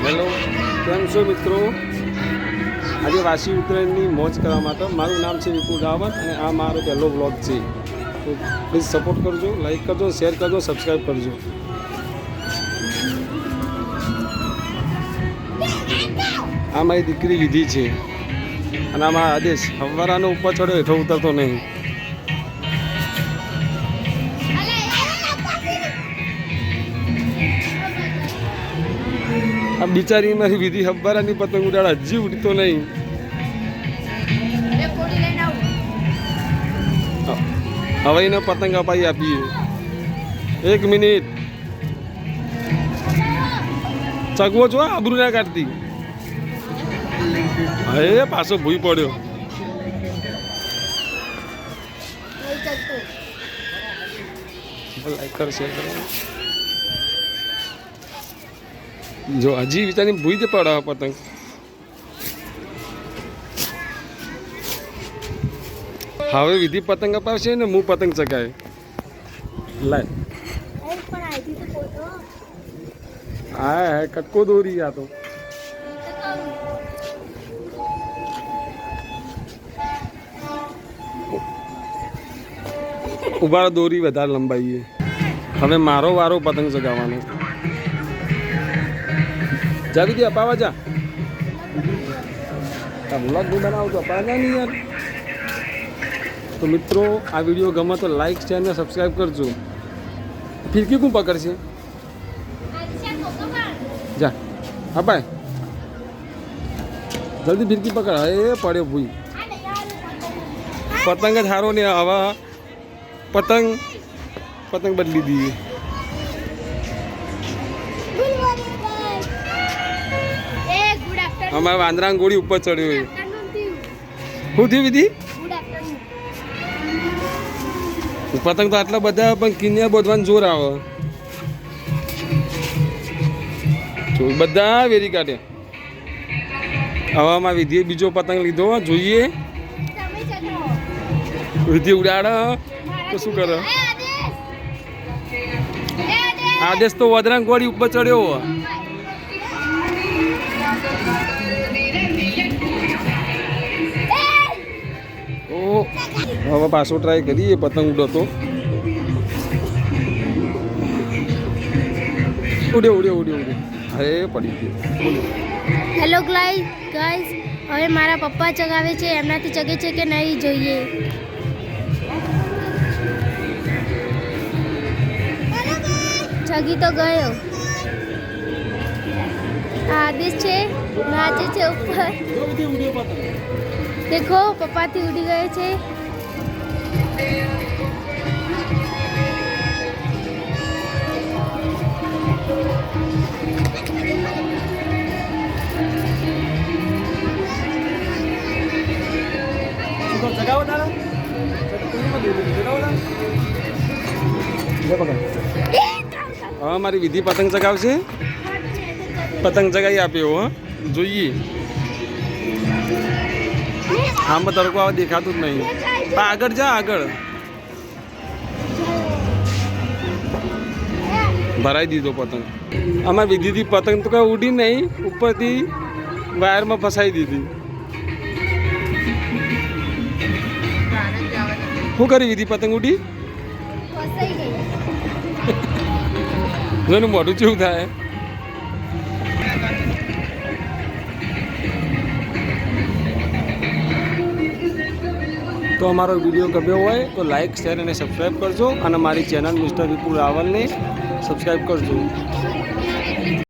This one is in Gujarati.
હેલો, કેમ છો મિત્રો? આજે વાસી ઉત્તરાયણની મોજ કરવા માટે મારું નામ છે વિપુલ રાવત અને આ મારો પહેલો વ્લોગ છે. તો પ્લીઝ સપોર્ટ કરજો, લાઈક કરજો, શેર કરજો, સબસ્ક્રાઈબ કરજો. આ મારી દીકરી વિધિ છે અને આ મારા આદેશ હવારાનો ઉપર ચડ્યો હેઠો ઉતરતો નહીં. આ બિચારી મારી વિધિ હવારાની પતંગ ઉડાડ હજી ઉડતો નહીં. હવે એને પતંગ અપાઈ આપીએ. 1 મિનિટ ચગવો છો, આબરૂ ના કાઢતી. હવે પાછો ભૂઈ પડ્યો. લાઈક કર, શેર કરો. જો હજી વિચારની ભૂઈ જ પડે પતંગ. હવે વિધિ પતંગ અપાવશે ને હું પતંગ ચગાય. લાય હા કટકો દોરી આ તો. ઉભા દોરી વધારે લંબાઈએ. હવે મારો વારો પતંગ ચગાવવાનો. જા વિધિ અપાવા જા. વ્લોગ નહીં બનાવો તો અપાવવા નહીં યાર. તો મિત્રો આ વિડીયો ગમે તો લાઈક શેર અને સબસ્ક્રાઈબ કરજો. ફિરકી કોણ પકડશે? જા અપાય જલ્દી ફિરકી પકડ. એ પડ્યો ભૂઈ. પતંગ જ હારો ને હવે પતંગ બદલી દઈએ. અમારા વાંદરા ગોળી ઉપર ચડ્યો. એ શું થયું વિધિ? પતંગ તો આટલા બધા પણ કિન્યા બોધવાનું જોર આવે. બધા વેરી કાઢે. હવે આમાં વિધિએ બીજો પતંગ લીધો. જોઈએ વિધિ ઉડાડે તો શું કરે? આદેશ તો વધરા ગોળી ઉપર ચડ્યો. હવે પાછો ટ્રાય કરીએ પતંગ ઉડો તો. ઉડે. અરે પડી ગયું. હેલો ગાઈઝ, હવે મારા પપ્પા ચગાવે છે. એમનાથી ચગે છે કે નહીં જોઈએ. ચગી તો ગયો. આદેશ છે, નાચે છે ઉપર. દેખો પપ્પાથી ઉડી ગયો છે. હા મારી વિધિ પતંગ ચગાવશે. પતંગ ચગાવી આપ્યો. હા જોઈએ. આમાં તડકો આવે દેખાતું જ નહીં. આગળ જા, આગળ ભરાઈ દીધો પતંગ. આમાં વિધિથી પતંગ તો કઈ ઉડી નહીં, ઉપરથી વાયરમાં ફસાઈ દીધી. શું કરી વિધિ? પતંગ ઉડી. એનું મોઢું કેવું થાય? તો અમારો વિડીયો ગમ્યો હોય તો લાઈક શેર અને સબસ્ક્રાઈબ કરજો અને મારી ચેનલ મિસ્ટર વિપુલ રાવલને સબસ્ક્રાઈબ કરજો.